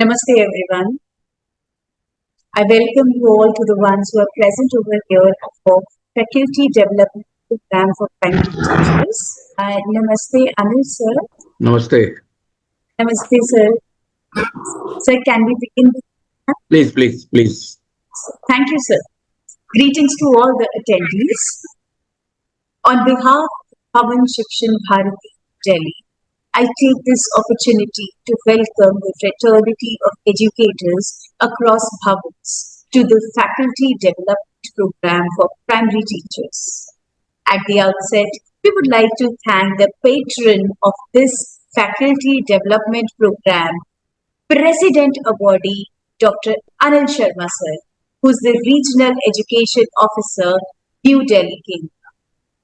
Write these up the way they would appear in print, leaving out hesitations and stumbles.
Namaste everyone. I welcome you all to the ones who are present over here for Faculty Development Program for Primary Teachers. Namaste Anil sir. Namaste. Namaste sir. Sir, can we begin? Please. Thank you sir. Greetings to all the attendees. On behalf of Bhavan, Shikshan, Bharati, Delhi, I take this opportunity to welcome the fraternity of educators across Bhavans to the Faculty Development Program for Primary Teachers. At the outset, we would like to thank the patron of this Faculty Development Program, President Awardee Dr. Anil Sharma sir, who is the Regional Education Officer, New Delhi, Kendra.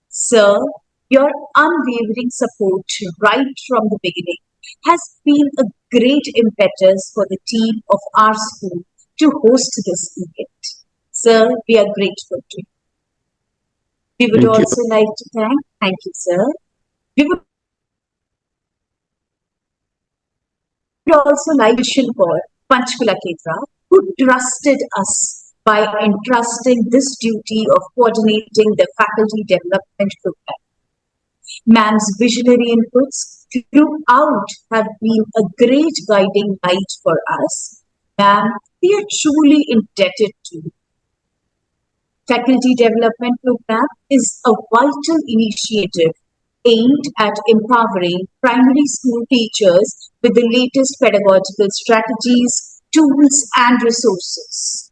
Sir, your unwavering support right from the beginning has been a great impetus for the team of our school to host this event. Sir, we are grateful to you. We would also like to thank you, sir. We would also like to for Panchkula Kendra, who trusted us by entrusting this duty of coordinating the faculty development program. Ma'am's visionary inputs throughout have been a great guiding light for us. Ma'am, we are truly indebted to you. Faculty Development Program is a vital initiative aimed at empowering primary school teachers with the latest pedagogical strategies, tools, and resources.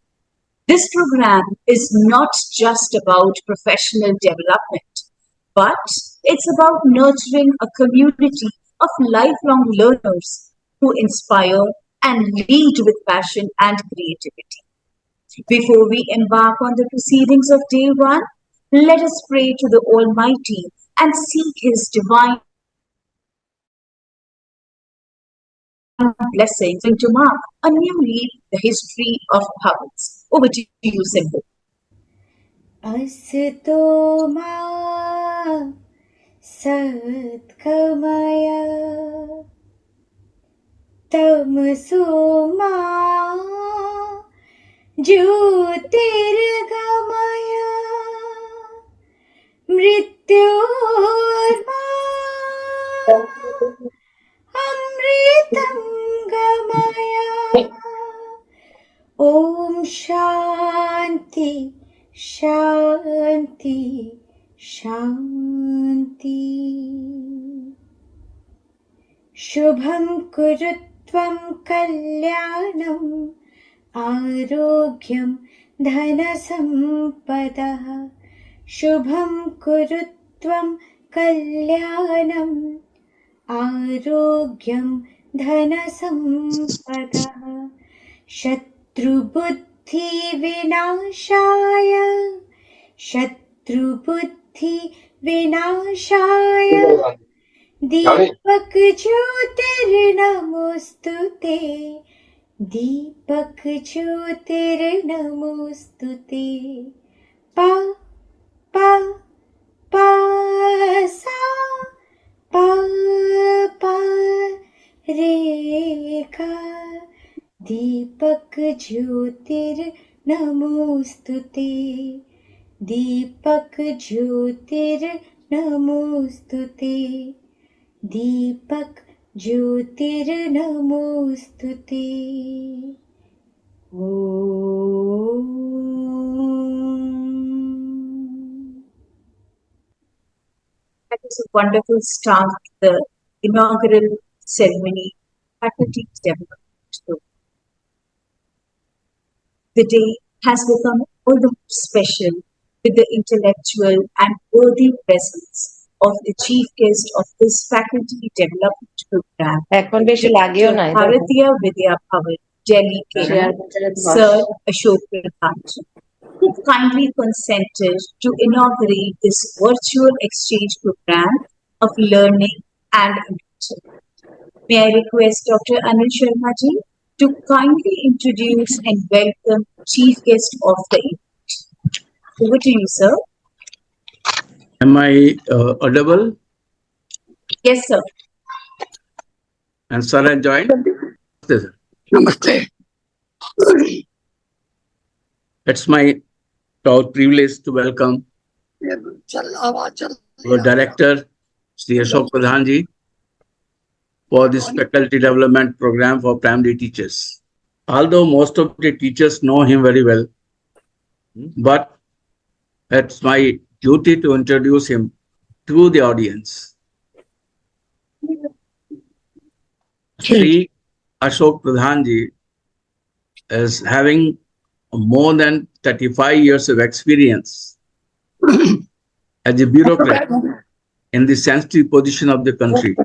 This program is not just about professional development, but it's about nurturing a community of lifelong learners who inspire and lead with passion and creativity. Before we embark on the proceedings of day one, let us pray to the Almighty and seek His divine blessings and to mark a new leaf in the history of Bhavans. Over to you, Simple. Asato ma satkamaya tamso ma jyotirgamaya mrityorma amritam gamaya. Om Shanti Shanti Shanti. Shubham kurutvam kalyanam arogyam dhanasampadah. Shubham kurutvam kalyanam arogyam dhanasampadah. Shatrubuddhi vinashaya Shatrubuddhi vinashaya Deepak Jyotir Namostute Deepak Jyotir Namostute Pa Pa Pa Sa Pa Pa Rekha Deepak Jyotir Namostute Deepak Jyotir Namostute Deepak Jyotir Namostute. Om. That is a wonderful start to the inaugural ceremony, Faculty Development Program. The day has become all the more special with the intellectual and worthy presence of the chief guest of this faculty development program, Bharatiya Vidya Bhavan, Delhi, Kendra, Sir Ashok Pradhan, who kindly consented to inaugurate this virtual exchange program of learning and enrichment. May I request Dr. Anil Sharma ji to kindly introduce and welcome chief guest of the event. Over to you, sir. Am I audible? Yes, sir. And sir has joined? Yes, sir. Namaste. It's my proud privilege to welcome our director, Sri Ashok Pradhan ji, for this faculty development program for primary teachers. Although most of the teachers know him very well, but it's my duty to introduce him to the audience. Sri Ashok Pradhan ji is having more than 35 years of experience as a bureaucrat in the sensitive position of the country.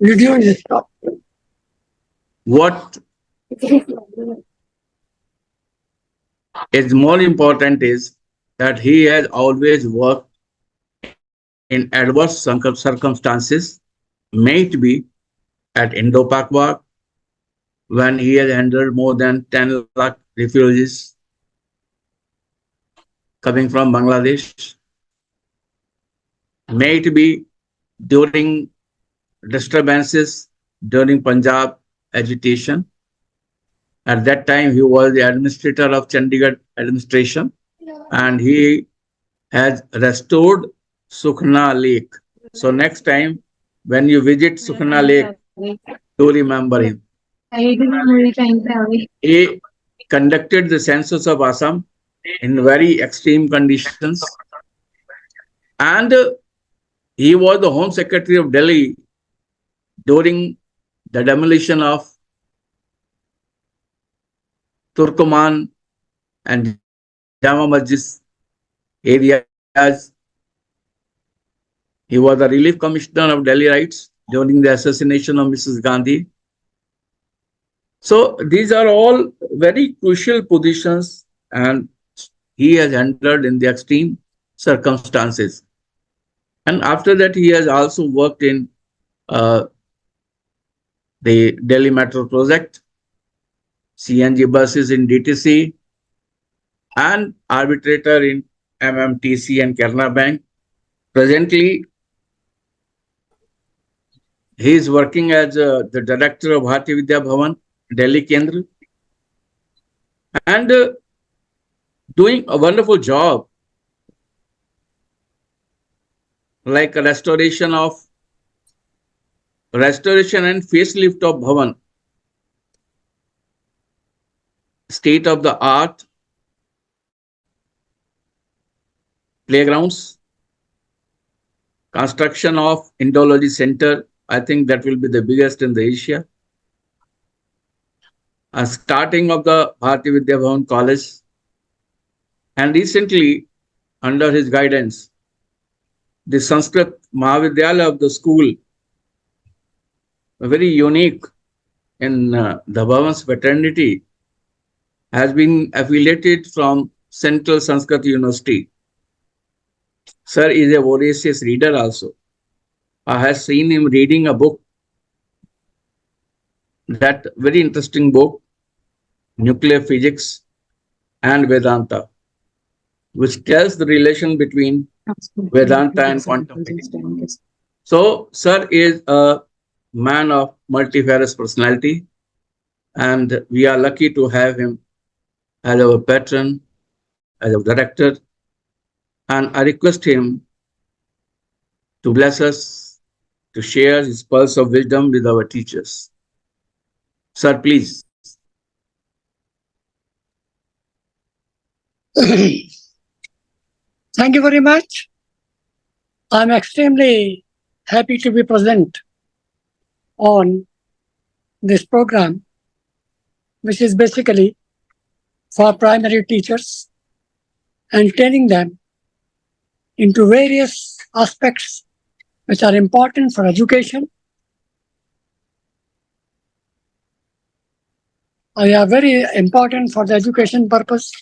Video is stopped. What is more important is that he has always worked in adverse circumstances, may it be at Indo-Pak War, when he has handled more than 10 lakh refugees coming from Bangladesh, may it be during disturbances during Punjab agitation. At that time, he was the administrator of Chandigarh administration, and he has restored Sukhna Lake. So next time, when you visit Sukhna Lake, do remember him. He conducted the census of Assam in very extreme conditions, and he was the Home Secretary of Delhi during the demolition of Turkoman and Jama Masjid areas. He was the Relief Commissioner of Delhi Rights during the assassination of Mrs. Gandhi. So these are all very crucial positions, and he has handled in the extreme circumstances. And after that, he has also worked in the Delhi Metro project, CNG buses in DTC, and arbitrator in MMTC and Kerala Bank. Presently, he is working as the director of Bharatiya Vidya Bhavan, Delhi Kendra, and doing a wonderful job, like a restoration and facelift of Bhavan, state of the art playgrounds, construction of Indology Center. I think that will be the biggest in the Asia. A starting of the Bharatiya Vidya Bhavan College, and recently, under his guidance, the Sanskrit Mahavidyalaya of the school, very unique in the Bhavan's fraternity, has been affiliated from Central Sanskrit University. Sir is a voracious reader also. I have seen him reading a book, that very interesting book, Nuclear Physics and Vedanta, which tells the relation between Vedanta and quantum physics. So, sir is a man of multifarious personality, and we are lucky to have him as our patron, as our director, and I request him to bless us, to share his pulse of wisdom with our teachers. Sir, please. Thank you very much. I'm extremely happy to be present on this program, which is basically for primary teachers and training them into various aspects which are important for education. They are very important for the education purpose,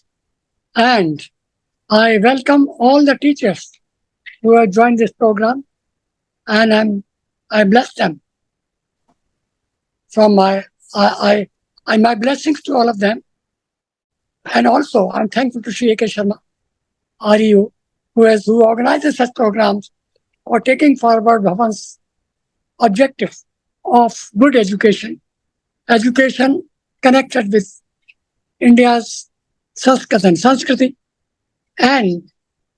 and I welcome all the teachers who have joined this program, and I bless them from my blessings to all of them. And also I'm thankful to Shri A.K. Sharma, REU, who organizes such programs for taking forward Bhavan's objective of good education connected with India's Sanskrit and Sanskriti, and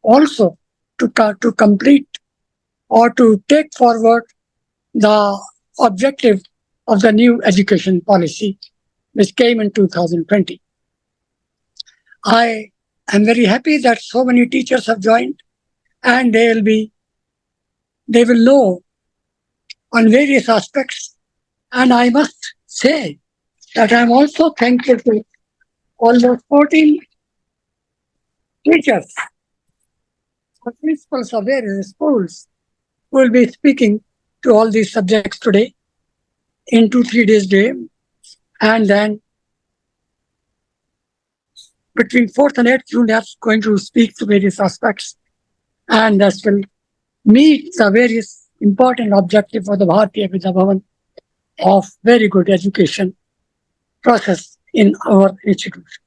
also to complete or to take forward the objective of the new education policy, which came in 2020. I am very happy that so many teachers have joined, and they will know on various aspects. And I must say that I am also thankful to almost 14 teachers or principals of various schools who will be speaking to all these subjects today in 2-3 days day, and then between 4th and 8th June they are going to speak to various aspects, and that will meet the various important objective for the Bharatiya Vidya Bhavan of very good education process in our institutions.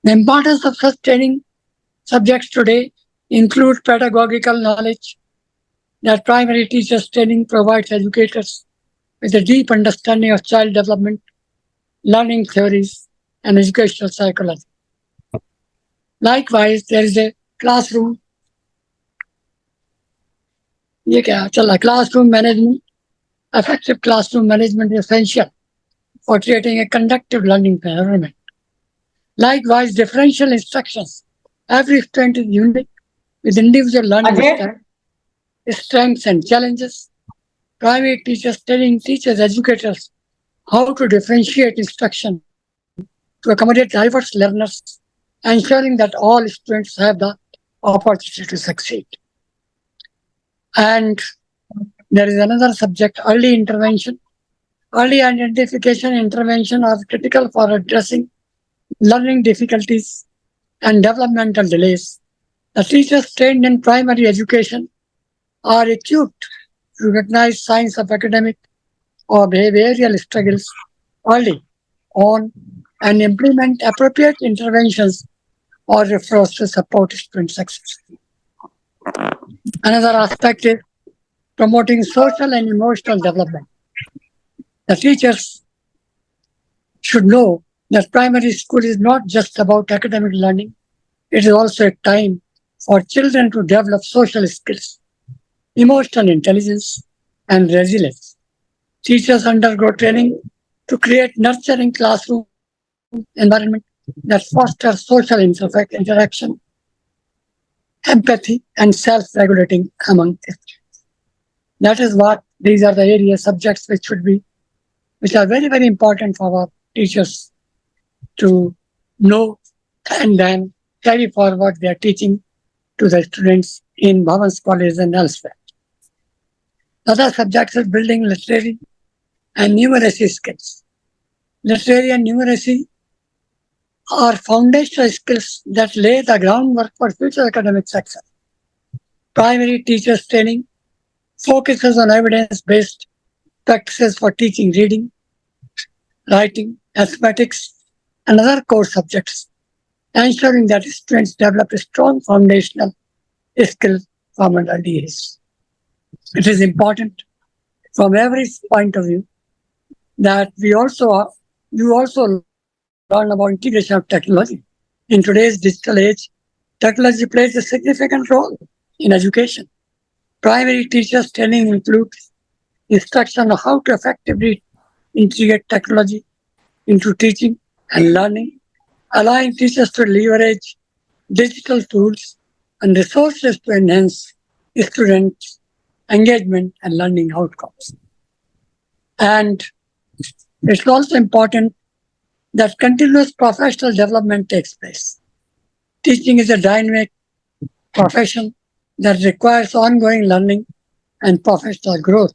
The importance of such training subjects today include pedagogical knowledge, that primary teachers training provides educators with a deep understanding of child development, learning theories, and educational psychology. Likewise, there is a classroom. Classroom management. Effective classroom management is essential for creating a conducive learning environment. Likewise, differential instructions. Every student is unique with individual learning style, strengths and challenges. Primary teachers training teachers, educators how to differentiate instruction to accommodate diverse learners, ensuring that all students have the opportunity to succeed. And there is another subject, early intervention. Early identification and intervention are critical for addressing learning difficulties and developmental delays. The teachers trained in primary education are equipped to recognize signs of academic or behavioral struggles early on and implement appropriate interventions or referrals to support student success. Another aspect is promoting social and emotional development. The teachers should know that primary school is not just about academic learning. It is also a time for children to develop social skills, emotional intelligence, and resilience. Teachers undergo training to create nurturing classroom environment that fosters social interaction, empathy, and self-regulating among students. That is what these are the areas, subjects which are very, very important for our teachers to know and then carry forward their teaching to the students in Bhavan's college and elsewhere. Other subjects are building literary and numeracy skills. Literary and numeracy are foundational skills that lay the groundwork for future academic success. Primary teachers training focuses on evidence-based practices for teaching reading, writing, mathematics, and other core subjects, ensuring that students develop a strong foundational skill from an early age. It is important from every point of view that you also learn about integration of technology. In today's digital age, technology plays a significant role in education. Primary teachers training includes instruction on how to effectively integrate technology into teaching and learning, allowing teachers to leverage digital tools and resources to enhance students' engagement and learning outcomes. And it's also important that continuous professional development takes place. Teaching is a dynamic profession that requires ongoing learning and professional growth.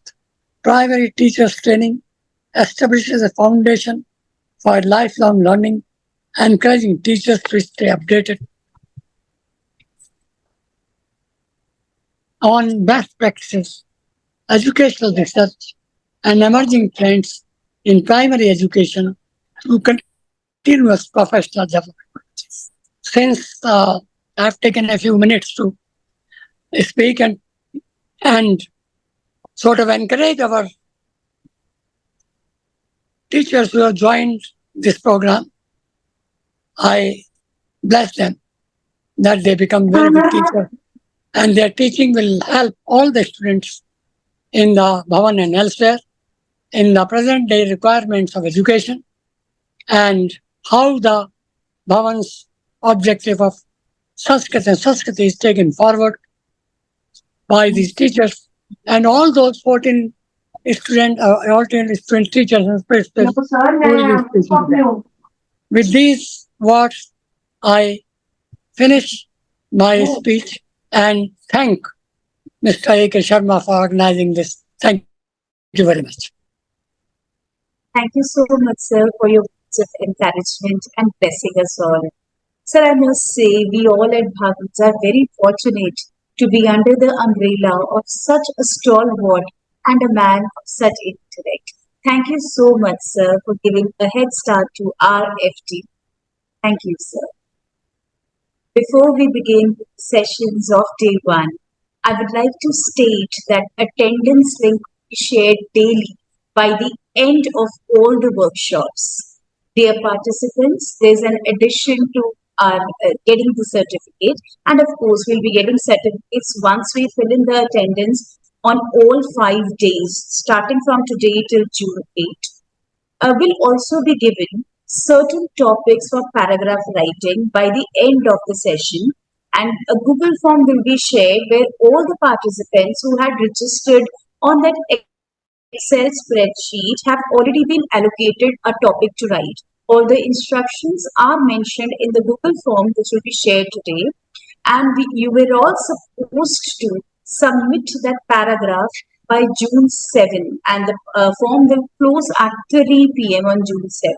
Primary teachers training establishes a foundation for lifelong learning, encouraging teachers to stay updated on best practices, educational research, and emerging trends in primary education through continuous professional development. Since I've taken a few minutes to speak and sort of encourage our teachers who have joined this program. I bless them that they become very good teachers, and their teaching will help all the students in the Bhavan and elsewhere in the present day requirements of education and how the Bhavan's objective of Sanskrit and Sanskriti is taken forward by these teachers and all those 14 student teachers and principals who will be teaching. With these words, I finish my speech and thank Mr. A.K. Sharma for organizing this. Thank you very much. Thank you so much, sir, for your words of encouragement and blessing us all. Sir, I must say, we all at Bhavans are very fortunate to be under the umbrella of such a stalwart and a man of such intellect. Thank you so much, sir, for giving a head start to our FT. Thank you, sir. Before we begin the sessions of day one, I would like to state that attendance link will be shared daily by the end of all the workshops. Dear participants, there's an addition to our getting the certificate, and of course, we'll be getting certificates once we fill in the attendance on all 5 days, starting from today till June 8th. Will also be given certain topics for paragraph writing by the end of the session, and a Google form will be shared where all the participants who had registered on that Excel spreadsheet have already been allocated a topic to write. All the instructions are mentioned in the Google form which will be shared today, and you were all supposed to submit that paragraph by June 7, and the form will close at 3 p.m. on June 7.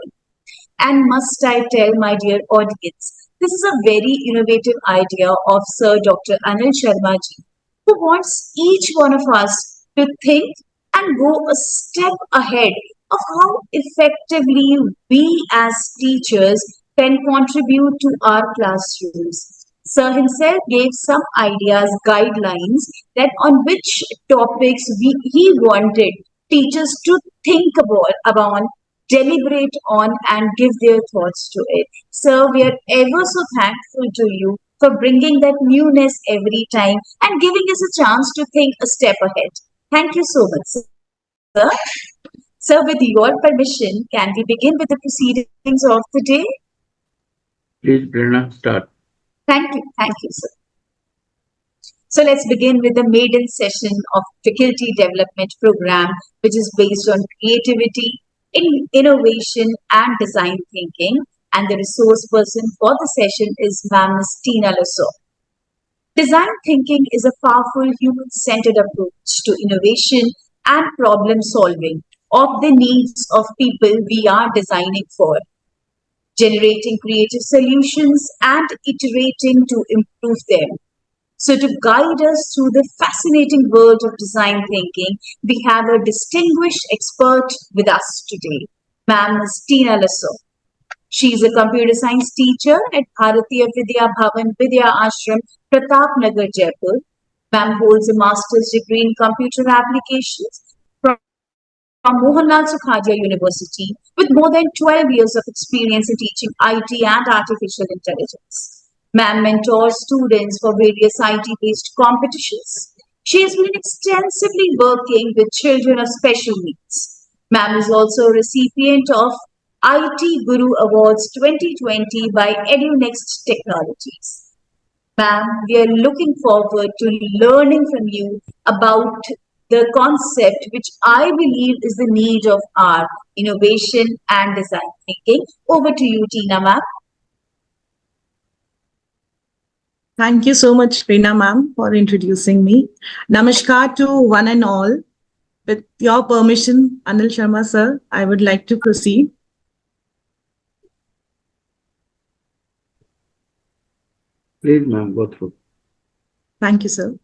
And must I tell, my dear audience, this is a very innovative idea of Sir Dr. Anil Sharma ji, who wants each one of us to think and go a step ahead of how effectively we as teachers can contribute to our classrooms. Sir himself gave some ideas, guidelines that on which topics he wanted teachers to think about, deliberate on, and give their thoughts to it. Sir, we are ever so thankful to you for bringing that newness every time and giving us a chance to think a step ahead. Thank you so much, sir. Sir, with your permission, can we begin with the proceedings of the day? Please, Prerna, start. Thank you, sir. So let's begin with the maiden session of Faculty Development Program, which is based on creativity, innovation, and design thinking. And the resource person for the session is Ma'am Tina Lasod. Design thinking is a powerful human-centered approach to innovation and problem solving of the needs of people we are designing for, generating creative solutions and iterating to improve them. So to guide us through the fascinating world of design thinking, we have a distinguished expert with us today, Ma'am Tina Lasod. She is a computer science teacher at Bharatiya Vidya Bhavan Vidyashram, Pratap, Nagar, Jaipur. Ma'am holds a master's degree in computer applications from Mohanlal Sukhadia University with more than 12 years of experience in teaching IT and artificial intelligence. Ma'am mentors students for various IT-based competitions. She has been extensively working with children of special needs. Ma'am is also a recipient of IT Guru Awards 2020 by EduNext Technologies. Ma'am, we are looking forward to learning from you about the concept which I believe is the need of our innovation and design thinking. Over to you, Tina ma'am. Thank you so much, Prerna ma'am, for introducing me. Namaskar to one and all. With your permission, Anil Sharma sir, I would like to proceed. Please, ma'am, go through. Thank you, sir.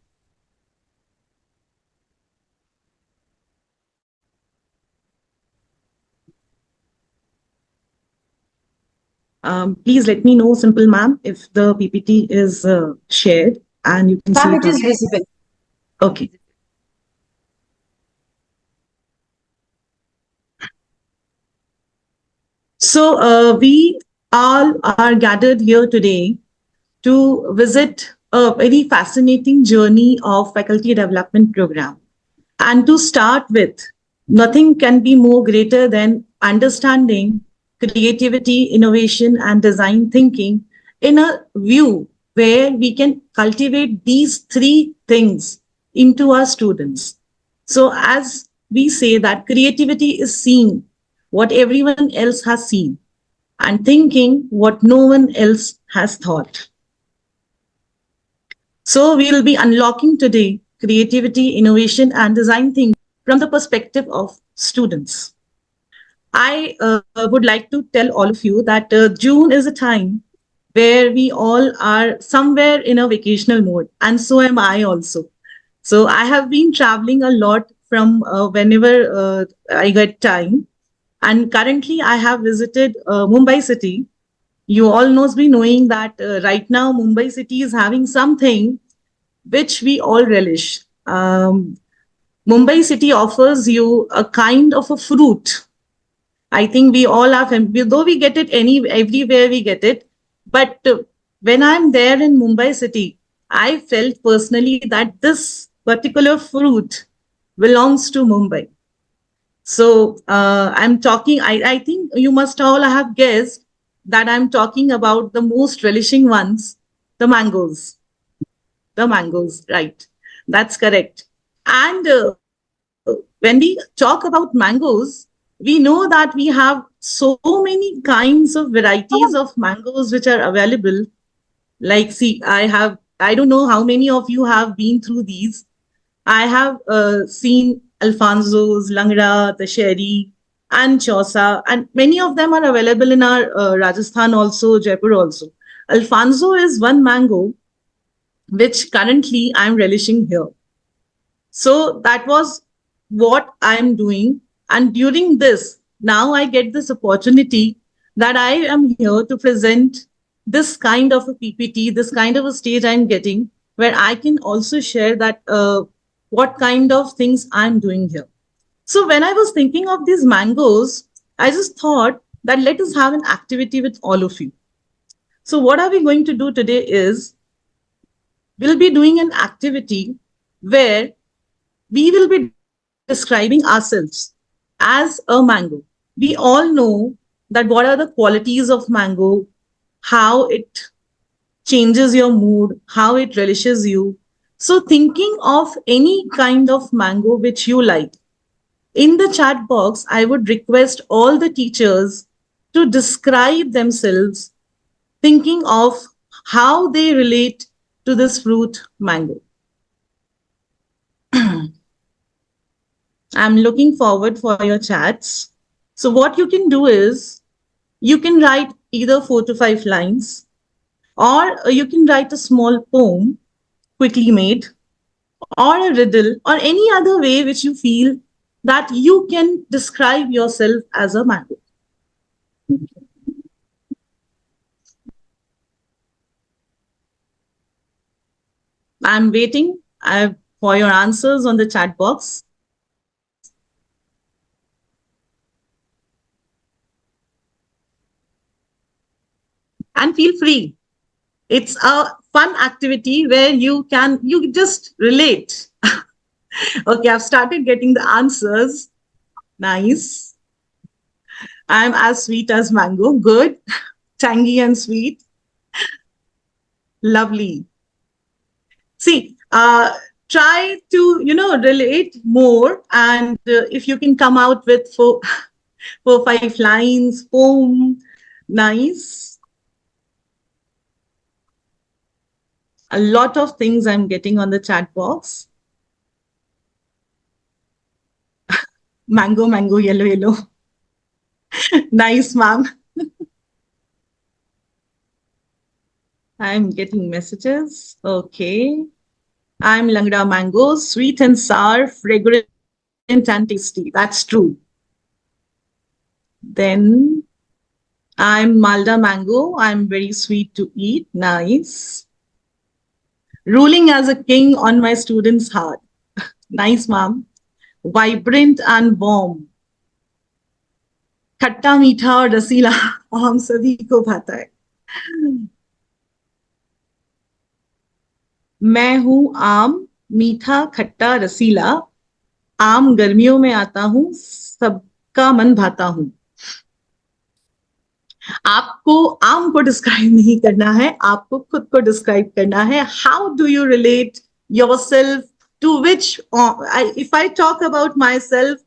Please let me know, simple ma'am, if the PPT is shared and you can see it is visible. Okay. So we all are gathered here today to visit a very fascinating journey of faculty development program. And to start with, nothing can be more greater than understanding creativity, innovation, and design thinking in a view where we can cultivate these three things into our students. So, as we say that creativity is seeing what everyone else has seen and thinking what no one else has thought. So we will be unlocking today creativity, innovation, and design thinking from the perspective of students. I would like to tell all of you that June is a time where we all are somewhere in a vacational mode, and so am I also. So I have been traveling a lot from whenever I get time, and currently I have visited Mumbai city. You all must be knowing that right now Mumbai city is having something which we all relish. Mumbai city offers you a kind of a fruit. I think we all are, though we get it everywhere we get it, but when I'm there in Mumbai city, I felt personally that this particular fruit belongs to Mumbai. So I'm talking, I think you must all have guessed that I'm talking about the most relishing ones, the mangoes. The mangoes, right. That's correct. And when we talk about mangoes, we know that we have so many kinds of varieties of mangoes which are available. Like, see, I don't know how many of you have been through these. I have seen Alfonso's, Langra, the Sherry, and Chausa, and many of them are available in our Rajasthan also, Jaipur also. Alfonso is one mango which currently I'm relishing here. So that was what I'm doing. And during this, now I get this opportunity that I am here to present this kind of a PPT, this kind of a stage I'm getting, where I can also share that what kind of things I'm doing here. So when I was thinking of these mangoes, I just thought that let us have an activity with all of you. So what are we going to do today is we'll be doing an activity where we will be describing ourselves as a mango. We all know that what are the qualities of mango, how it changes your mood, how it relishes you. So, thinking of any kind of mango which you like, in the chat box, I would request all the teachers to describe themselves, thinking of how they relate to this fruit mango. I'm looking forward for your chats. So what you can do is you can write either 4 to 5 lines, or you can write a small poem quickly made, or a riddle, or any other way which you feel that you can describe yourself as a mango. I'm waiting for your answers on the chat box. And feel free. It's a fun activity where you just relate. Okay, I've started getting the answers. Nice. I'm as sweet as mango. Good. Tangy and sweet. Lovely. See, try to, relate more. And if you can come out with 4, 5 lines, poem, nice. A lot of things I'm getting on the chat box. Mango, mango, yellow, yellow. Nice, ma'am. I'm getting messages. Okay. I'm Langra mango, sweet and sour, fragrant and tasty. That's true. Then I'm Malda mango. I'm very sweet to eat. Nice. Ruling as a king on my students' heart. Nice, ma'am. Vibrant and warm. खट्टा मीठा और रसीला हम सभी को भाता है। मैं हूं आम, मीठा खट्टा रसीला, आम गर्मियों में आता हूं, सबका मन भाता हूं। आपको आम को डिस्क्राइब नहीं करना है, आपको खुद को डिस्क्राइब करना है। How do you relate yourself to which? If I talk about myself,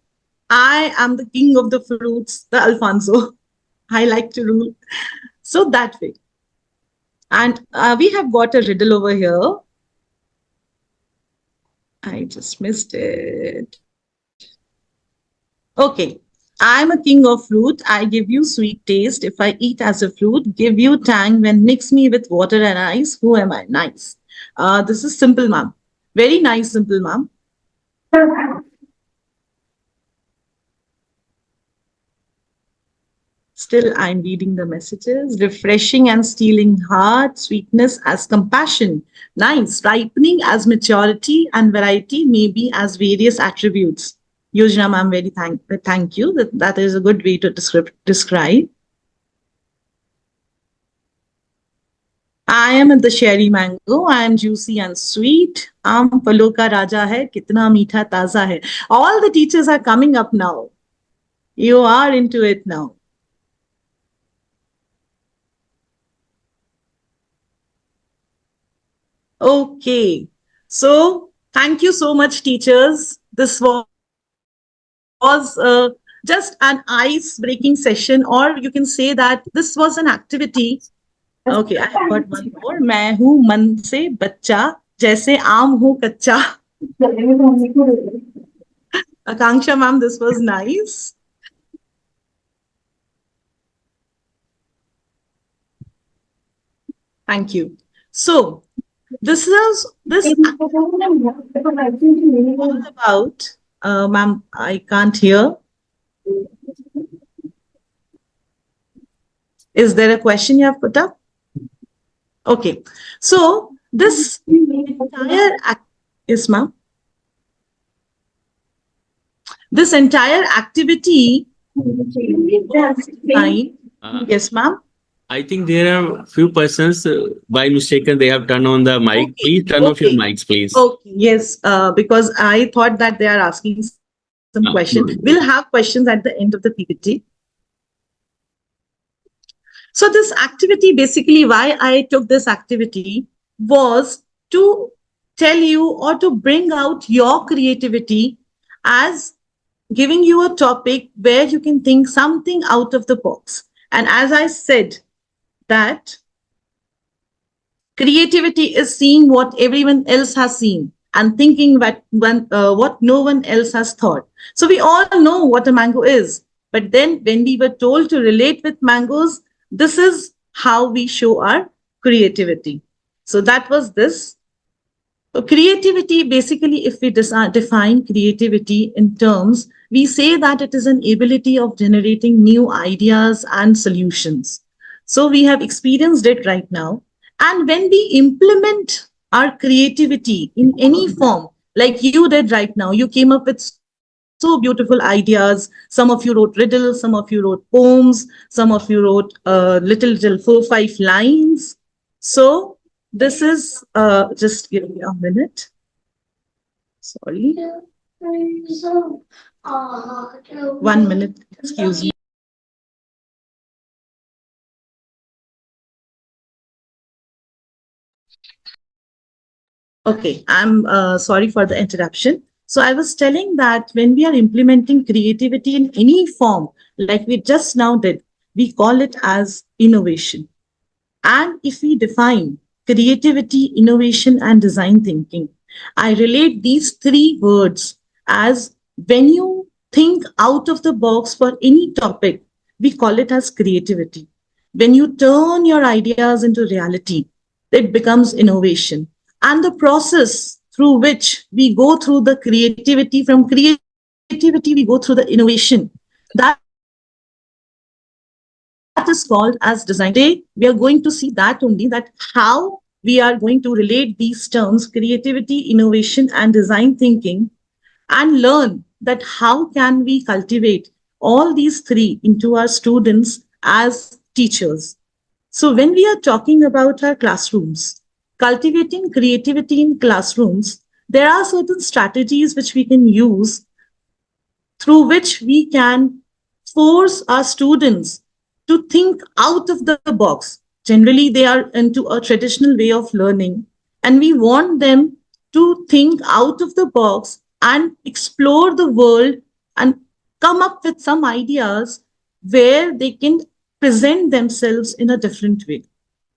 I am the king of the fruits, the Alfonso. I like to rule. So that way. And we have got a riddle over here. I just missed it. Okay. I'm a king of fruit. I give you sweet taste. If I eat as a fruit, give you tang when mix me with water and ice. Who am I? Nice. This is simple, ma'am. Very nice, simple, ma'am. Still, I'm reading the messages. Refreshing and stealing heart, sweetness as compassion. Nice. Ripening as maturity, and variety maybe as various attributes. Yojana ma'am, very thank you. That is a good way to describe. I am the cherry mango. I am juicy and sweet. Aam palo ka raja hai, kitna meetha taza hai. All the teachers are coming up now. You are into it now. Okay, so thank you so much, teachers. This was just an ice-breaking session, or you can say that this was an activity. Okay, I have got one more. मैं हूँ मन से बच्चा, जैसे आम हूँ कच्चा. Akanksha ma'am, this was nice. Thank you. So this is all about, ma'am, I can't hear. Is there a question you have put up? Okay. So this entire yes, ma'am. This entire activity yes, ma'am. I think there are few persons by mistake they have turned on the mic. Okay. Please turn off your mics, please. Okay, yes, because I thought that they are asking some questions. We'll have questions at the end of the PPT. So this activity, basically why I took this activity was to tell you or to bring out your creativity as giving you a topic where you can think something out of the box. And as I said, that creativity is seeing what everyone else has seen and thinking what no one else has thought. So we all know what a mango is, but then when we were told to relate with mangoes, this is how we show our creativity. So that was this. So creativity, basically, if we define creativity in terms, we say that it is an ability of generating new ideas and solutions. So we have experienced it right now. And when we implement our creativity in any form, like you did right now, you came up with so beautiful ideas. Some of you wrote riddles, some of you wrote poems, some of you wrote little 4-5 lines. So this is, just give me a minute. Sorry. 1 minute, excuse me. Okay, I'm sorry for the interruption. So I was telling that when we are implementing creativity in any form, like we just now did, we call it as innovation. And if we define creativity, innovation, and design thinking, I relate these three words as when you think out of the box for any topic, we call it as creativity. When you turn your ideas into reality, it becomes innovation. And the process through which we go through the creativity, from creativity, we go through the innovation. That is called as design. Today, we are going to see that only, that how we are going to relate these terms, creativity, innovation, and design thinking, and learn that how can we cultivate all these three into our students as teachers. So when we are talking about our classrooms, cultivating creativity in classrooms, there are certain strategies which we can use through which we can force our students to think out of the box. Generally, they are into a traditional way of learning, and we want them to think out of the box and explore the world and come up with some ideas where they can present themselves in a different way.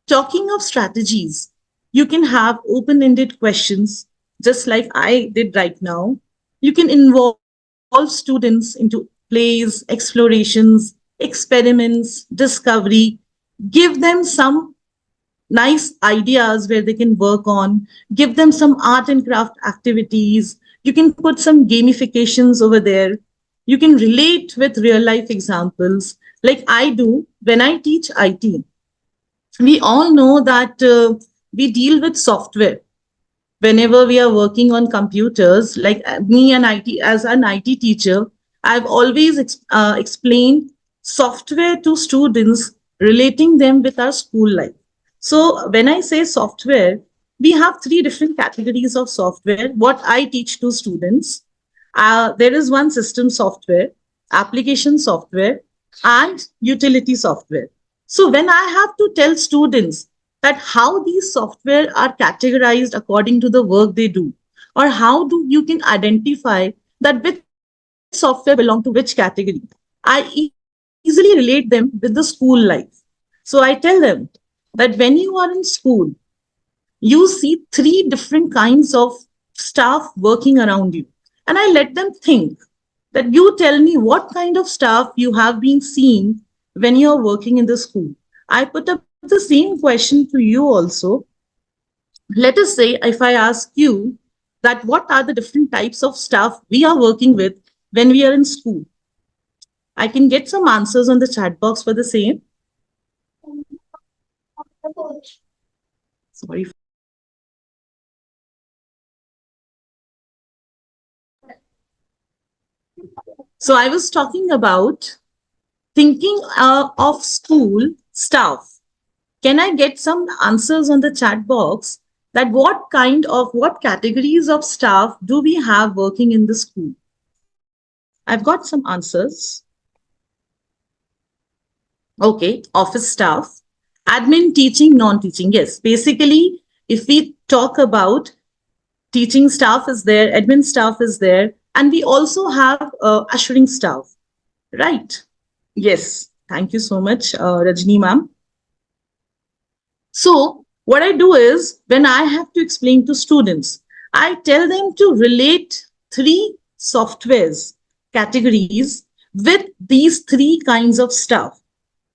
Talking of strategies, you can have open ended questions, just like I did right now. You can involve students into plays, explorations, experiments, discovery, give them some nice ideas where they can work on, give them some art and craft activities. You can put some gamifications over there. You can relate with real life examples, like I do when I teach IT. We all know that we deal with software whenever we are working on computers. Like me and IT, as an IT teacher, I've always explained software to students, relating them with our school life. So when I say software, we have three different categories of software what I teach to students. There is one system software, application software, and utility software. So when I have to tell students that how these software are categorized according to the work they do, or how do you can identify that which software belong to which category, I easily relate them with the school life. So I tell them that when you are in school, you see three different kinds of staff working around you. And I let them think that you tell me what kind of staff you have been seeing when you're working in the school. I put up the same question to you also. Let us say if I ask you that what are the different types of staff we are working with when we are in school, I can get some answers on the chat box for the same. Sorry. So I was talking about thinking of school staff. Can I get some answers on the chat box that what categories of staff do we have working in the school? I've got some answers. Okay, office staff, admin, teaching, non-teaching. Yes, basically, if we talk about teaching staff is there, admin staff is there, and we also have ushering staff, right? Yes, thank you so much, Rajni ma'am. So what I do is when I have to explain to students, I tell them to relate three softwares categories with these three kinds of staff.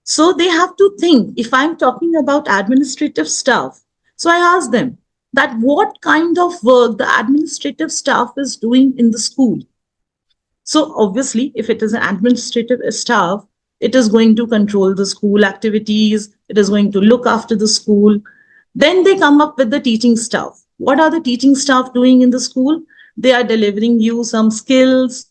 So they have to think, if I'm talking about administrative staff, so I ask them that what kind of work the administrative staff is doing in the school. So obviously, if it is an administrative staff, it is going to control the school activities, it is going to look after the school. Then they come up with the teaching staff. What are the teaching staff doing in the school? They are delivering you some skills.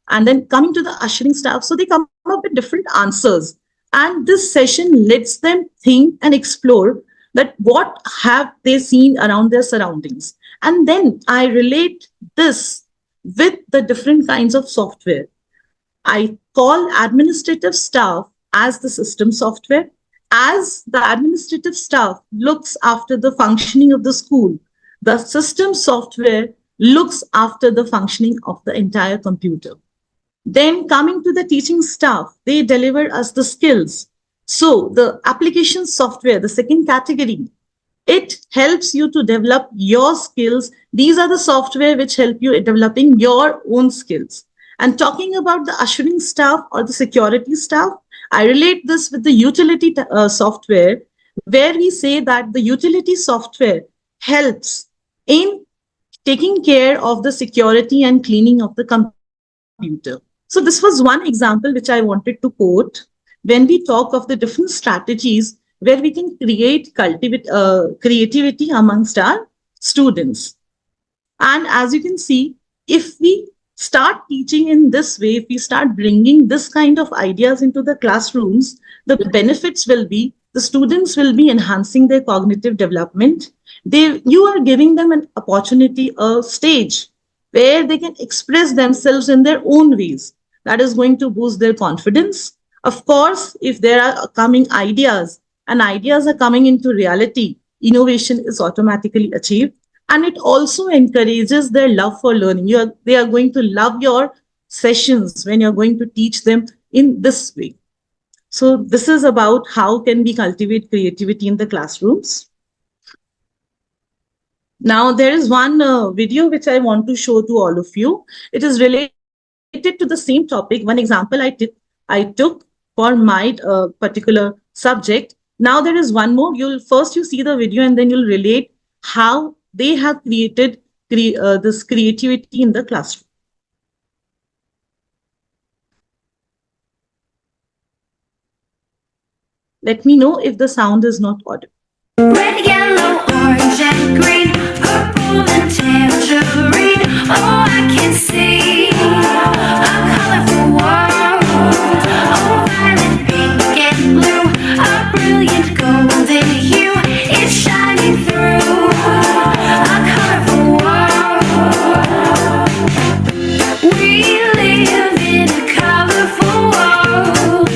And then coming to the ushering staff, so they come up with different answers. And this session lets them think and explore that what have they seen around their surroundings. And then I relate this with the different kinds of software. I call administrative staff as the system software. As the administrative staff looks after the functioning of the school, the system software looks after the functioning of the entire computer. Then coming to the teaching staff, they deliver us the skills. So the application software, the second category, it helps you to develop your skills. These are the software which help you in developing your own skills. And talking about the ushering staff or the security staff, I relate this with the utility software, where we say that the utility software helps in taking care of the security and cleaning of the computer. So this was one example which I wanted to quote when we talk of the different strategies where we can cultivate creativity amongst our students. And as you can see, if we start teaching in this way, if we start bringing this kind of ideas into the classrooms, the benefits will be the students will be enhancing their cognitive development. You are giving them an opportunity, a stage where they can express themselves in their own ways. That is going to boost their confidence. Of course, if there are coming ideas and ideas are coming into reality, innovation is automatically achieved, and it also encourages their love for learning. They are going to love your sessions when you're going to teach them in this way. So this is about how can we cultivate creativity in the classrooms. Now there is one video which I want to show to all of you. It is related to the same topic. One example I took for my particular subject. Now there is one more. You see the video and then you'll relate how they have created this creativity in the classroom. Let me know if the sound is not audible. Red, yellow, orange, and green, purple and tangerine. Oh, I can see a colorful world. Oh, violet, pink, and blue, a brilliant golden hue is shining through. A colorful world. We live in a colorful world.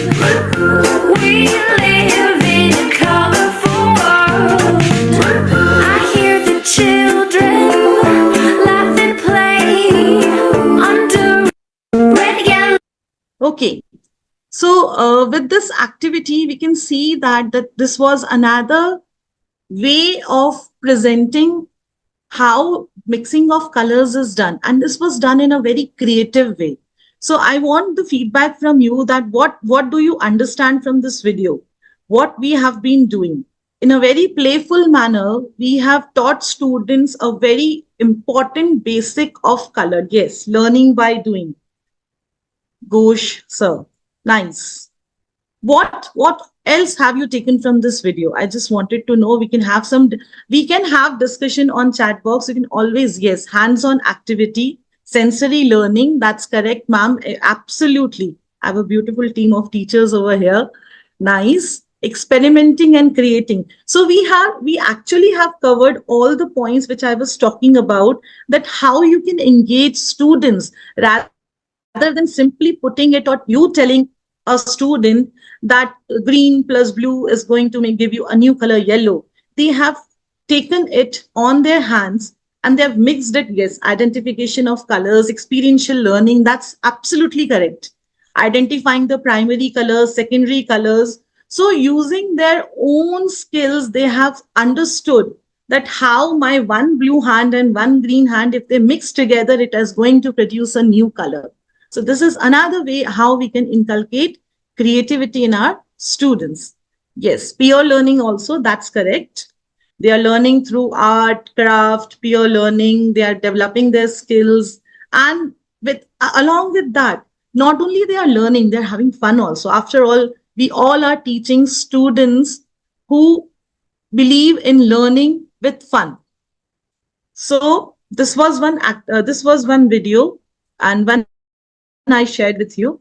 We live in a colorful world. I hear the children laugh and play under red, yellow. Okay. So with this activity, we can see that this was another way of presenting how mixing of colors is done. And this was done in a very creative way. So I want the feedback from you that what do you understand from this video? What we have been doing. In a very playful manner, we have taught students a very important basic of color. Yes, learning by doing. Ghosh, sir. Nice. What else have you taken from this video? I just wanted to know. We can have discussion on chat box. You can always, yes, hands-on activity, sensory learning. That's correct, ma'am. Absolutely. I have a beautiful team of teachers over here. Nice. Experimenting and creating. So we actually have covered all the points which I was talking about, that how you can engage students rather than simply putting it, or you telling a student that green plus blue is going to give you a new color yellow. They have taken it on their hands and they have mixed it. Yes, identification of colors, experiential learning, that's absolutely correct. Identifying the primary colors, secondary colors. So using their own skills, they have understood that how my one blue hand and one green hand, if they mix together, it is going to produce a new color. So this is another way how we can inculcate creativity in our students. Yes, peer learning also, that's correct. They are learning through art, craft, peer learning. They are developing their skills. And along with that, not only they are learning, they're having fun also. After all, we all are teaching students who believe in learning with fun. So this was one video and one I shared with you.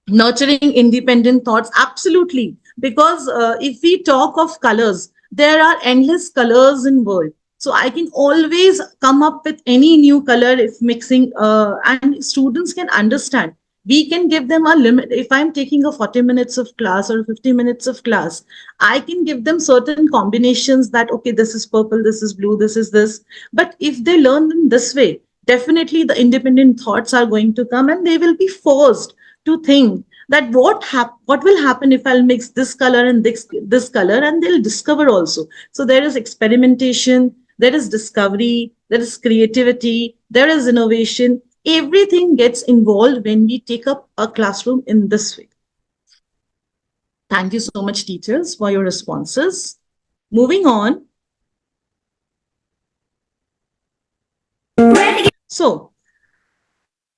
Nurturing independent thoughts, absolutely, because if we talk of colors, there are endless colors in world. So I can always come up with any new color if mixing, and students can understand. We can give them a limit. If I'm taking a 40 minutes of class or 50 minutes of class, I can give them certain combinations that, okay, this is purple, this is blue, this is this. But if they learn in this way, definitely the independent thoughts are going to come and they will be forced to think that what will happen if I'll mix this color and this color, and they'll discover also. So there is experimentation, there is discovery, there is creativity, there is innovation. Everything gets involved when we take up a classroom in this way. Thank you so much, teachers, for your responses. Moving on. So,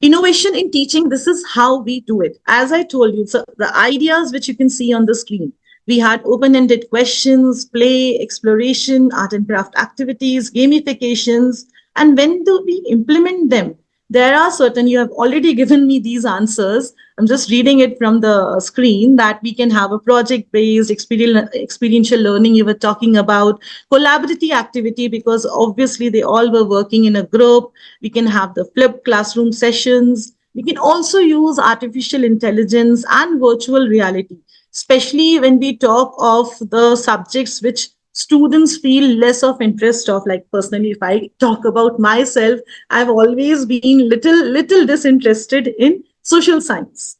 innovation in teaching, this is how we do it. As I told you, so the ideas which you can see on the screen, we had open-ended questions, play, exploration, art and craft activities, gamifications, and when do we implement them? there are certain, you have already given me these answers. I'm just reading it from the screen, that we can have a project-based experiential learning. You were talking about collaborative activity, because obviously they all were working in a group. We can have the flipped classroom sessions. We can also use artificial intelligence and virtual reality, especially when we talk of the subjects which students feel less of interest of. Like personally, if I talk about myself, I've always been little disinterested in social science,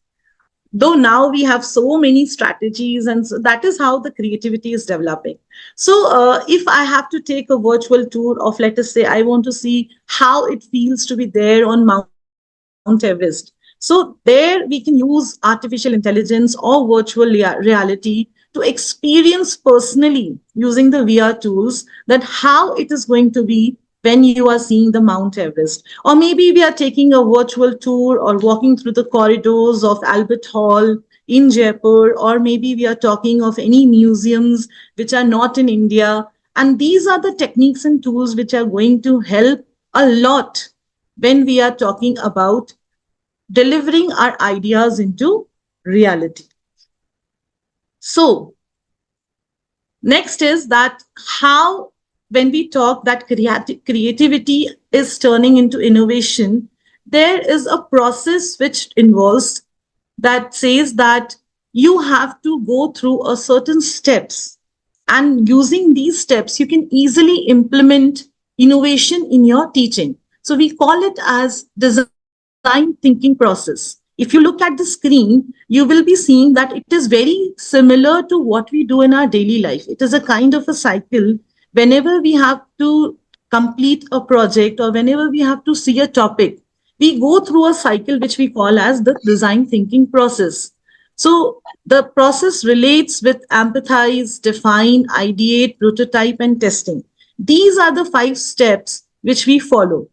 though now we have so many strategies, and so that is how the creativity is developing. So if I have to take a virtual tour of, let us say, I want to see how it feels to be there on Mount Everest, so there we can use artificial intelligence or virtual reality to experience personally, using the VR tools, that how it is going to be when you are seeing the Mount Everest. Or maybe we are taking a virtual tour or walking through the corridors of Albert Hall in Jaipur, or maybe we are talking of any museums which are not in India. And these are the techniques and tools which are going to help a lot when we are talking about delivering our ideas into reality. So, next is that how, when we talk that creativity is turning into innovation, there is a process which involves, that says that you have to go through a certain steps, and using these steps you can easily implement innovation in your teaching. So we call it as design thinking process. If you look at the screen, you will be seeing that it is very similar to what we do in our daily life. It is a kind of a cycle. Whenever we have to complete a project, or whenever we have to see a topic, we go through a cycle which we call as the design thinking process. So the process relates with empathize, define, ideate, prototype, and testing. These are the 5 steps which we follow.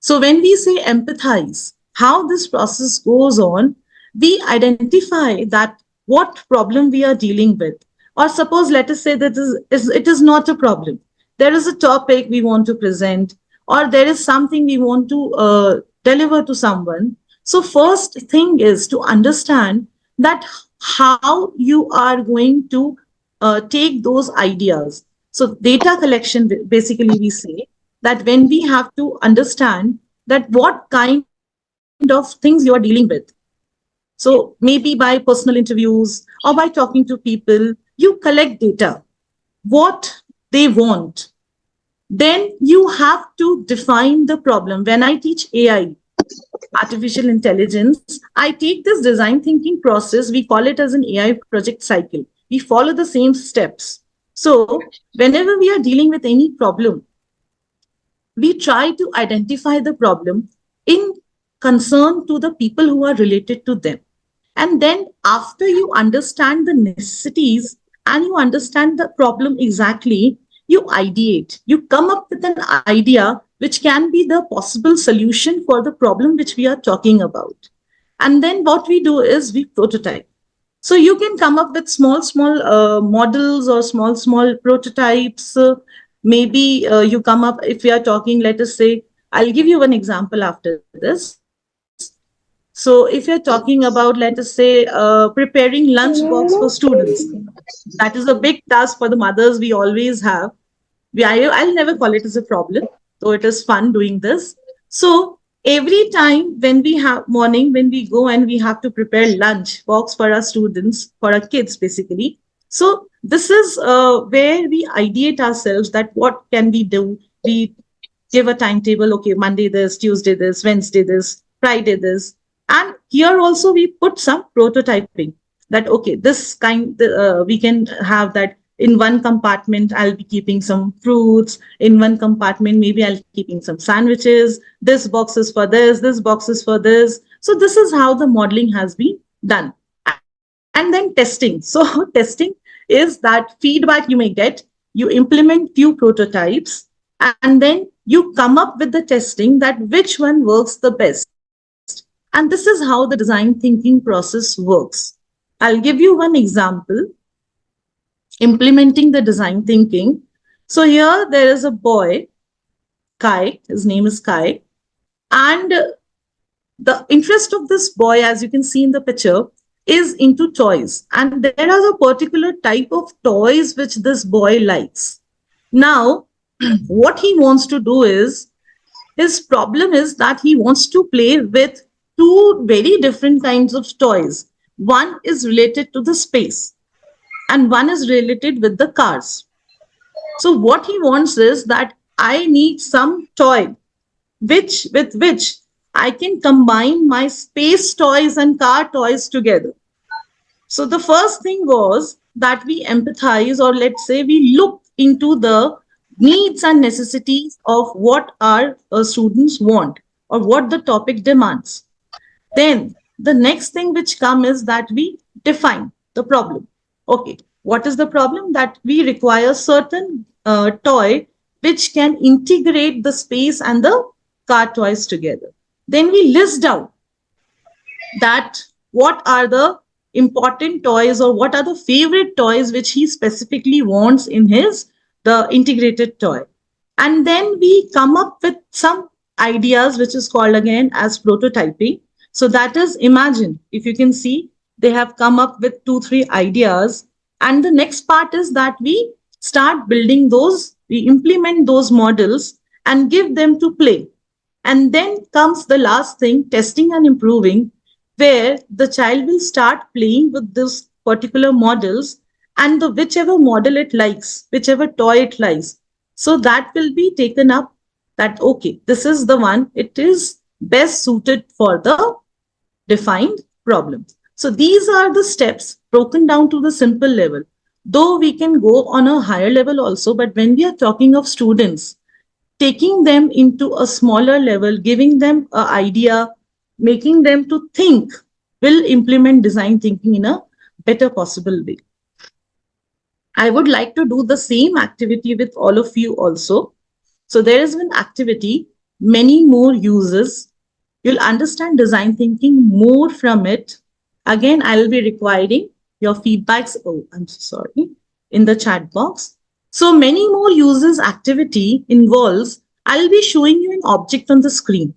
So when we say empathize, how this process goes on, we identify that what problem we are dealing with. Or suppose, let us say that it is not a problem. There is a topic we want to present, or there is something we want to deliver to someone. So first thing is to understand that how you are going to take those ideas. So data collection, basically we say that when we have to understand that what kind of things you are dealing with. So maybe by personal interviews or by talking to people, you collect data, what they want. Then you have to define the problem. When I teach AI, artificial intelligence, I take this design thinking process, we call it as an AI project cycle. We follow the same steps. So whenever we are dealing with any problem, we try to identify the problem in concern to the people who are related to them. And then after you understand the necessities and you understand the problem exactly, you ideate, you come up with an idea which can be the possible solution for the problem which we are talking about. And then what we do is we prototype. So you can come up with small models or small prototypes. Maybe you come up, if we are talking, let us say, I'll give you one example after this. So if you're talking about, let us say, preparing lunch box for students, that is a big task for the mothers we always have. I'll never call it as a problem, though it is fun doing this. So every time when we have morning, when we go and we have to prepare lunch box for our students, for our kids basically. So this is where we ideate ourselves that what can we do. We give a timetable, okay, Monday this, Tuesday this, Wednesday this, Friday this. And here also we put some prototyping that, okay, this kind, we can have that in one compartment, I'll be keeping some fruits. In one compartment, maybe I'll be keeping some sandwiches. This box is for this box is for this. So this is how the modeling has been done. And then testing. So testing is that feedback you may get, you implement few prototypes, and then you come up with the testing that which one works the best. And this is how the design thinking process works. I'll give you one example. Implementing the design thinking. So here there is a boy, Kai, his name is Kai, and the interest of this boy, as you can see in the picture, is into toys. And there are a particular type of toys which this boy likes. Now, what he wants to do is, his problem is that he wants to play with two very different kinds of toys. One is related to the space, and one is related with the cars. So what he wants is that I need some toy which I can combine my space toys and car toys together. So the first thing was that we empathize, or let's say we look into the needs and necessities of what our students want or what the topic demands. Then the next thing which come is that we define the problem. Okay, what is the problem? That we require certain toy which can integrate the space and the car toys together. Then we list down that what are the important toys or what are the favorite toys which he specifically wants in his the integrated toy. And then we come up with some ideas which is called again as prototyping. So that is, imagine, if you can see, they have come up with 2 3 ideas, and the next part is that we start building those, we implement those models and give them to play. And then comes the last thing, testing and improving, where the child will start playing with those particular models, and the whichever model it likes, whichever toy it likes. So that will be taken up, that okay, this is the one, it is best suited for the defined problem. So these are the steps broken down to the simple level. Though we can go on a higher level also, but when we are talking of students, taking them into a smaller level, giving them an idea, making them to think, will implement design thinking in a better possible way. I would like to do the same activity with all of you also. So there is one activity, many more uses. You'll understand design thinking more from it. Again, I will be requiring your feedbacks. Oh, I'm so sorry. In the chat box. So many more uses activity involves, I'll be showing you an object on the screen.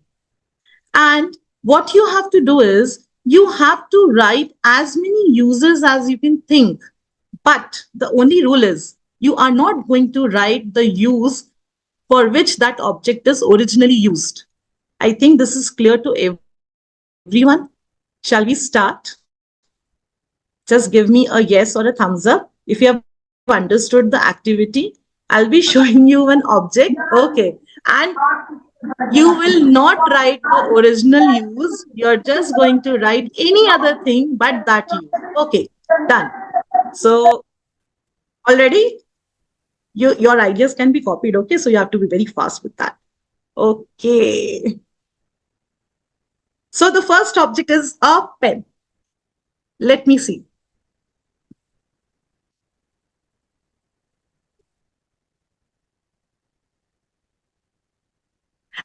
And what you have to do is, you have to write as many uses as you can think. But the only rule is, you are not going to write the use for which that object is originally used. I think this is clear to everyone. Shall we start? Just give me a yes or a thumbs up if you have understood the activity. I'll be showing you an object. Okay. And you will not write the original use. You're just going to write any other thing but that use. Okay. Done. So already your ideas can be copied. Okay. So you have to be very fast with that. Okay. So the first object is a pen. Let me see.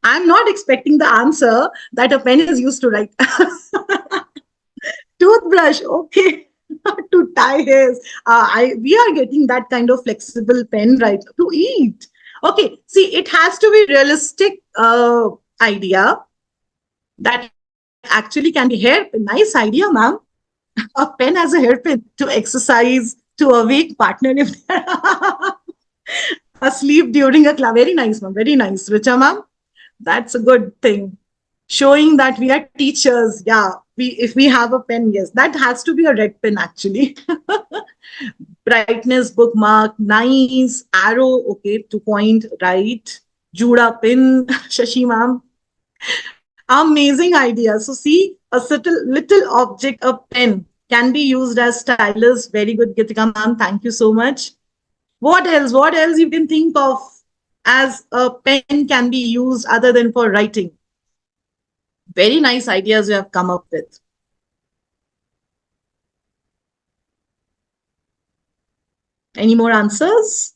I'm not expecting the answer that a pen is used to write. Toothbrush, okay. To tie hairs. We are getting that kind of flexible pen right to eat. Okay, see, it has to be realistic idea that actually can be hairpin. Nice idea, ma'am. A pen as a hairpin to exercise, to awake partner if they're asleep during a class. Very nice, ma'am. Very nice. Richa, ma'am. That's a good thing. Showing that we are teachers. Yeah, if we have a pen, yes, that has to be a red pen actually. Brightness, bookmark, nice. Arrow, okay, to point, right. Juda pin, Shashi ma'am. Amazing idea. So see, a little object, a pen, can be used as stylus. Very good, Gitika ma'am. Thank you so much. What else? What else you can think of as a pen can be used other than for writing? Very nice ideas you have come up with. Any more answers?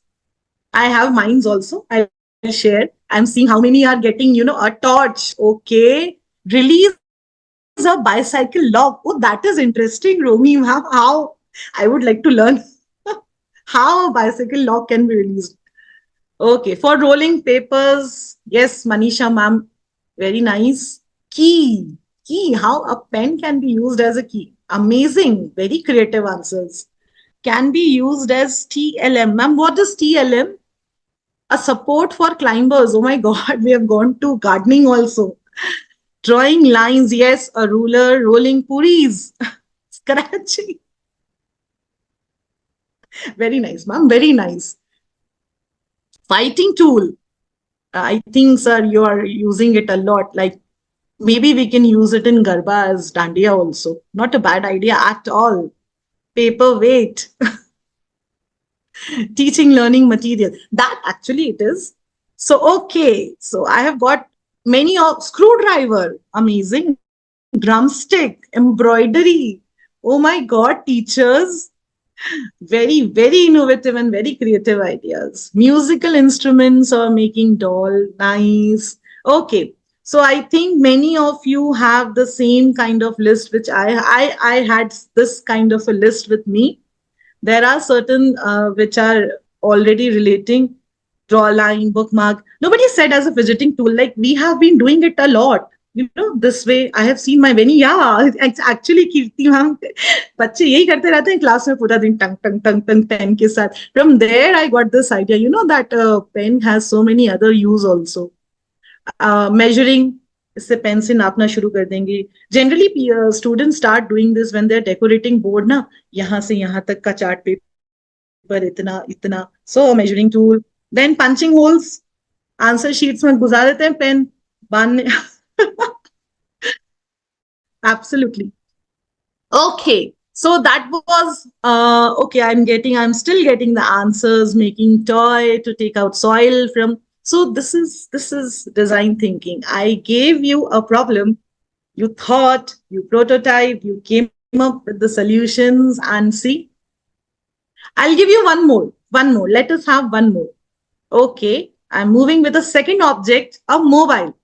I have mines also. I'll share. I'm seeing how many are getting, a torch. Okay. Release a bicycle lock. Oh, that is interesting, Romy. How? I would like to learn how a bicycle lock can be released. Okay. For rolling papers. Yes, Manisha ma'am. Very nice. Key. Key, how a pen can be used as a key. Amazing, very creative answers. Can be used as TLM. Ma'am, what is TLM? A support for climbers. Oh my God, we have gone to gardening also. Drawing lines, yes, a ruler, rolling puris, scratching. Very nice, ma'am, very nice. Fighting tool. I think, sir, you are using it a lot. Like maybe we can use it in Garba as Dandiya also. Not a bad idea at all. Paperweight. Teaching learning material. That actually it is. So, okay. So I have got many of screwdriver. Amazing. Drumstick, embroidery. Oh my God, teachers. Very innovative and very creative ideas. Musical instruments or making doll. Nice. Okay. So I think many of you have the same kind of list, which I had this kind of a list with me. There are certain which are already relating, draw line, bookmark. Nobody said as a fidgeting tool, like we have been doing it a lot. You know, this way I have seen my many, yeah, it's actually Kirti ma'am, बच्चे यही करते रहते हैं class में पूरा दिन टंग टंग टंग टंग pen के साथ. From there I got this idea, you know, that pen has so many other use also. Measuring, इससे पेन से नापना शुरू कर देंगे. Generally student start doing this when they are decorating board ना, यहाँ से यहाँ तक का चार्ट पेपर इतना इतना. So measuring tool. Then punching holes, answer sheets में घुसा देते हैं पेन बांधने. Absolutely. Okay. So that was okay. I'm still getting the answers. Making toy to take out soil from. So this is design thinking. I gave you a problem. You thought, you prototyped, you came up with the solutions, and see. I'll give you one more. One more. Let us have one more. Okay. I'm moving with the second object, a mobile.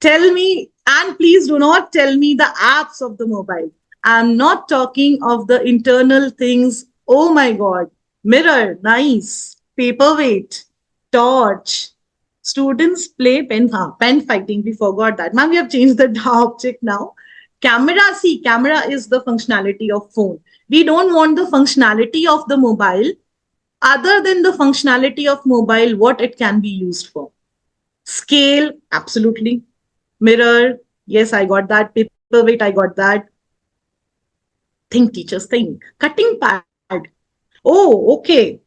Tell me, and please do not tell me the apps of the mobile. I'm not talking of the internal things. Oh my God. Mirror, nice. Paperweight, torch. Students play pen fighting. We forgot that. Ma'am, we have changed the object now. Camera, see, camera is the functionality of phone. We don't want the functionality of the mobile. Other than the functionality of mobile, what it can be used for. Scale, absolutely. Mirror, yes, I got that. Paperweight, I got that. Think, teachers, think. Cutting pad. Oh, okay.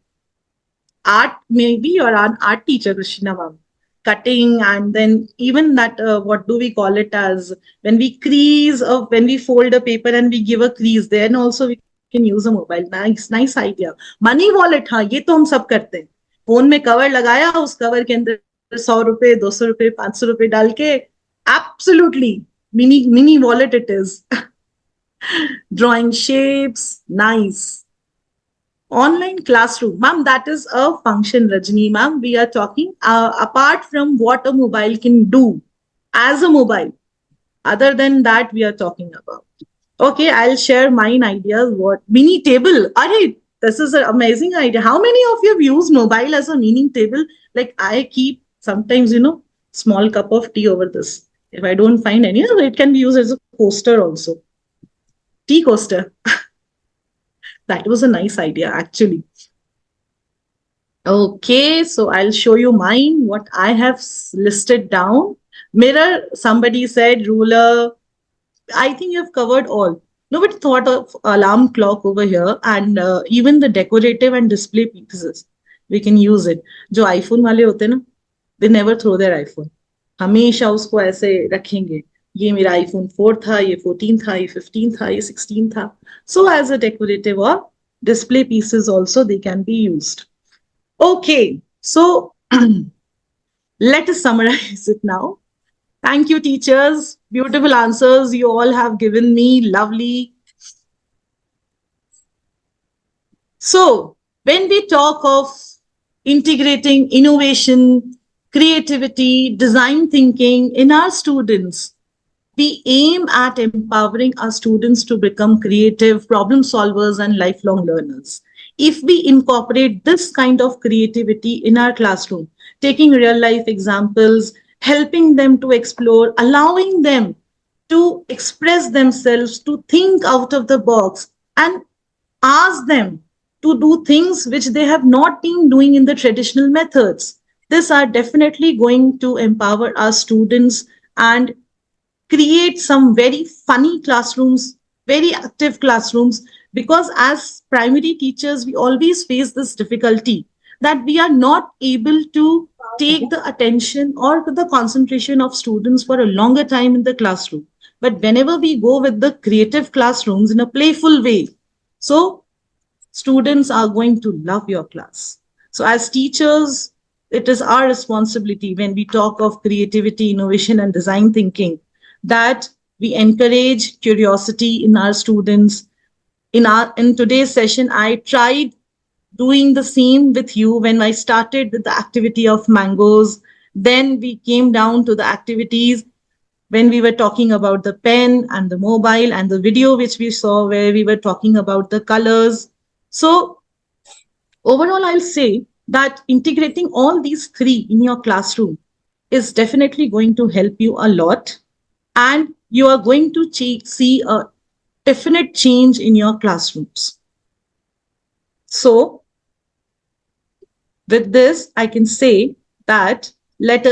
Art, maybe you're an art teacher, Krishna ma'am. Cutting, and then even that, what do we call it as, when we crease, or when we fold a paper and we give a crease, then also we can use a mobile. Nice idea. Money wallet, हाँ, ये तो हम सब करते हैं. Phone में cover लगाया, उस कवर के अंदर 100 रुपए, 200 रुपए, 500 रुपए डाल के, absolutely, mini wallet it is. Drawing shapes, nice. Online classroom, ma'am, that is a function, Rajni ma'am. We are talking apart from what a mobile can do as a mobile. Other than that, we are talking about. Okay, I'll share mine ideas. What mini table? Alright, this is an amazing idea. How many of you have used mobile as a mini table? Like I keep sometimes, you know, small cup of tea over this. If I don't find any, it can be used as a coaster also. Tea coaster. That was a nice idea, actually. Okay, so I'll show you mine, what I have listed down. Mirror, somebody said, ruler. I think you have covered all. Nobody thought of alarm clock over here, and even the decorative and display pieces. We can use it. जो iPhone वाले होते हैं ना, they never throw their iPhone. हमेशा उसको ऐसे रखेंगे. ये मेरा iPhone 4 था, ये 14 था, ये 15 था, ये 16 था. So as a decorative or display pieces also, they can be used. Okay, so let us summarize it now. Thank you, teachers. Beautiful answers you all have given me. Lovely. So when we talk of integrating innovation, creativity, design thinking in our students, we aim at empowering our students to become creative problem solvers and lifelong learners. If we incorporate this kind of creativity in our classroom, taking real life examples, helping them to explore, allowing them to express themselves, to think out of the box, and ask them to do things which they have not been doing in the traditional methods. These are definitely going to empower our students and create some very funny classrooms, very active classrooms, because as primary teachers, we always face this difficulty that we are not able to take the attention or the concentration of students for a longer time in the classroom. But whenever we go with the creative classrooms in a playful way, so students are going to love your class. So as teachers, it is our responsibility when we talk of creativity, innovation, and design thinking that we encourage curiosity in our students. In today's session, I tried doing the same with you when I started with the activity of mangoes. Then we came down to the activities when we were talking about the pen and the mobile and the video which we saw where we were talking about the colors. So overall, I'll say that integrating all these three in your classroom is definitely going to help you a lot. And you are going to see a definite change in your classrooms. So with this, I can say that let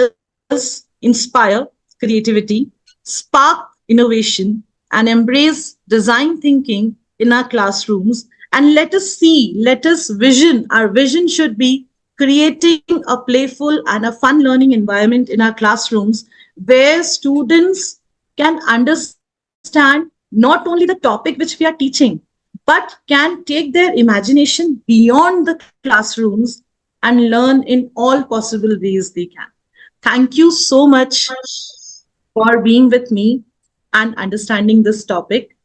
us inspire creativity, spark innovation, and embrace design thinking in our classrooms. And let us see, let us vision. Our vision should be creating a playful and a fun learning environment in our classrooms where students can understand not only the topic which we are teaching, but can take their imagination beyond the classrooms and learn in all possible ways they can. Thank you so much for being with me and understanding this topic.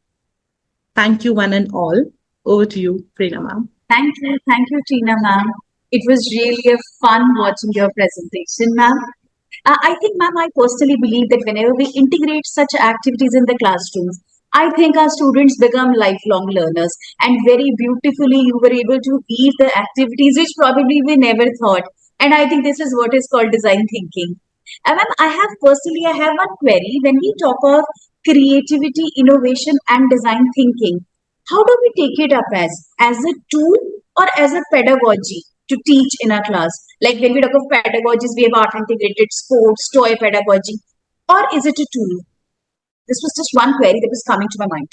Thank you, one and all. Over to you, Prerna ma'am. Thank you, Tina ma'am. It was really a fun watching your presentation, ma'am. I think, ma'am, I personally believe that whenever we integrate such activities in the classrooms, I think our students become lifelong learners. And very beautifully, you were able to weave the activities which probably we never thought. And I think this is what is called design thinking. And ma'am, I have one query. When we talk of creativity, innovation, and design thinking, how do we take it up as a tool or as a pedagogy to teach in a class? Like when we talk of pedagogies, we have art integrated, sports, toy pedagogy, or is it a tool? This was just one query that was coming to my mind.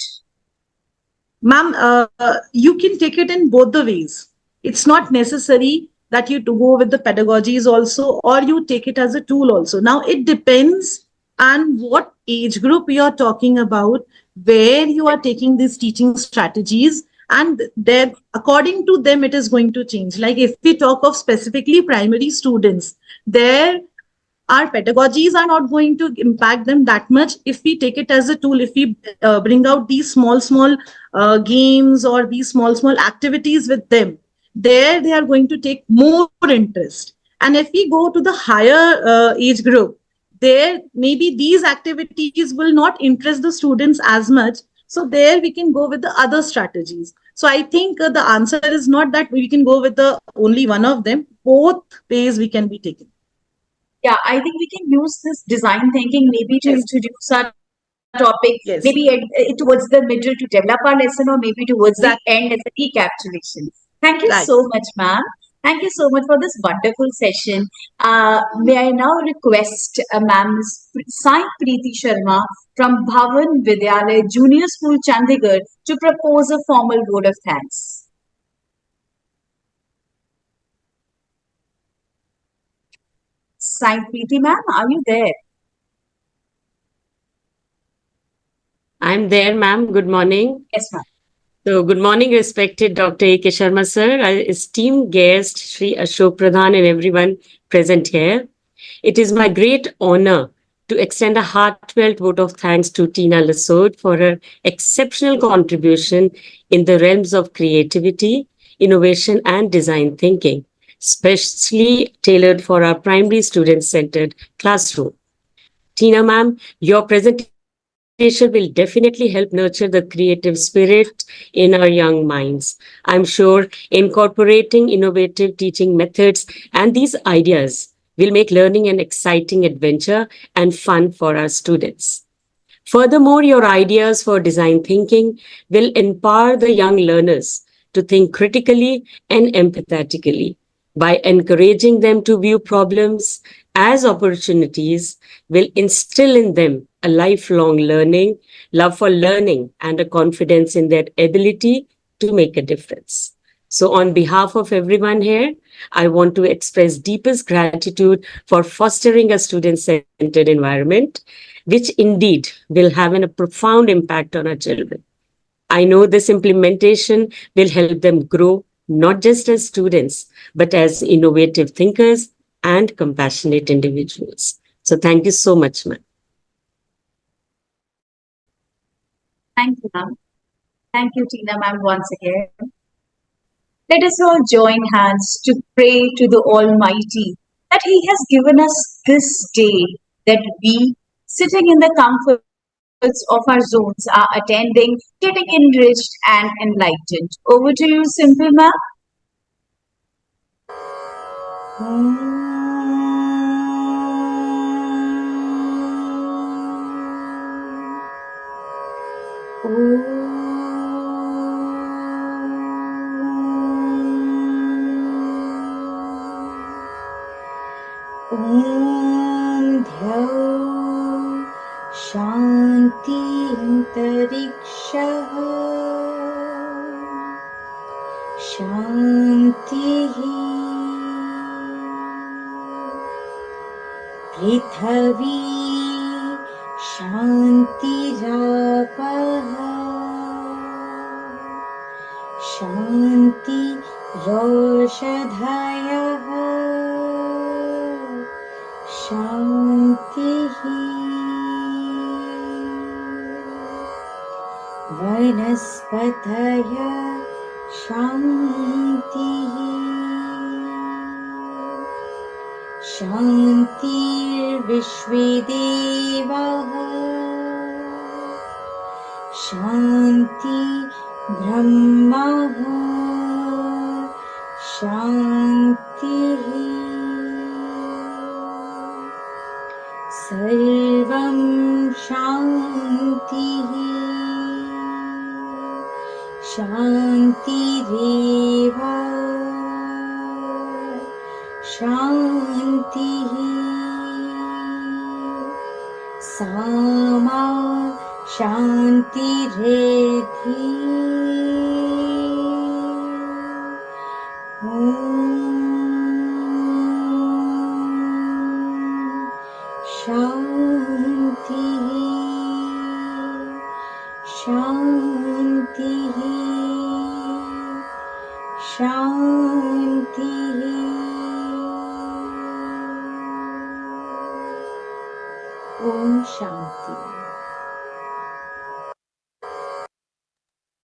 Ma'am, you can take it in both the ways. It's not necessary that you to go with the pedagogies also, or you take it as a tool also. Now, it depends on what age group you are talking about, where you are taking these teaching strategies, and then according to them, it is going to change. Like if we talk of specifically primary students, there our pedagogies are not going to impact them that much if we take it as a tool, if we bring out these small games or these small activities with them, there they are going to take more interest. And if we go to the higher age group, there maybe these activities will not interest the students as much, so there we can go with the other strategies. So I think the answer is not that we can go with the only one of them. Both ways we can be taken. Yeah, I think we can use this design thinking maybe to introduce our topic, Yes. maybe towards the middle to develop our lesson, or maybe towards the Exactly. end as a recapitulation. Thank you Right. so much, ma'am. Thank you so much for this wonderful session. May I now request ma'am Sai Preeti Sharma from Bhavan Vidyalaya Junior School, Chandigarh, to propose a formal vote of thanks. Sai Preeti ma'am, are you there? I'm there, ma'am. Good morning. Yes, ma'am. So, good morning, respected Dr. A.K. Sharma, sir, our esteemed guest, Shri Ashok Pradhan, and everyone present here. It is my great honor to extend a heartfelt vote of thanks to Tina Lasod for her exceptional contribution in the realms of creativity, innovation, and design thinking, specially tailored for our primary student-centered classroom. Tina, ma'am, your presentation will definitely help nurture the creative spirit in our young minds. I'm sure incorporating innovative teaching methods and these ideas will make learning an exciting adventure and fun for our students. Furthermore, your ideas for design thinking will empower the young learners to think critically and empathetically. By encouraging them to view problems as opportunities, will instill in them a lifelong learning, love for learning, and a confidence in their ability to make a difference. So, on behalf of everyone here, I want to express deepest gratitude for fostering a student-centered environment, which indeed will have a profound impact on our children. I know this implementation will help them grow not just as students, but as innovative thinkers and compassionate individuals. So thank you so much, ma'am. Thank you, ma'am. Thank you, Tina, ma'am, once again. Let us all join hands to pray to the Almighty that He has given us this day, that we, sitting in the comforts of our zones, are attending, getting enriched and enlightened. Over to you, Simple Ma'am. ॐ ध्यौ शान्ति अन्तरिक्षः शान्तिः पृथिवी शान्तिरापः शान्तिरोषधयः शान्तिः वनस्पतय शान्तिः शान्तिर्विश्वे देवाः शान्ति ब्रह्मः शान्तिः सर्वं शान्तिः शान्तिरेव शान्तिः सामा शान्तिरेधि शान्तिः शान्तिः शान्तिः ॐ शान्ति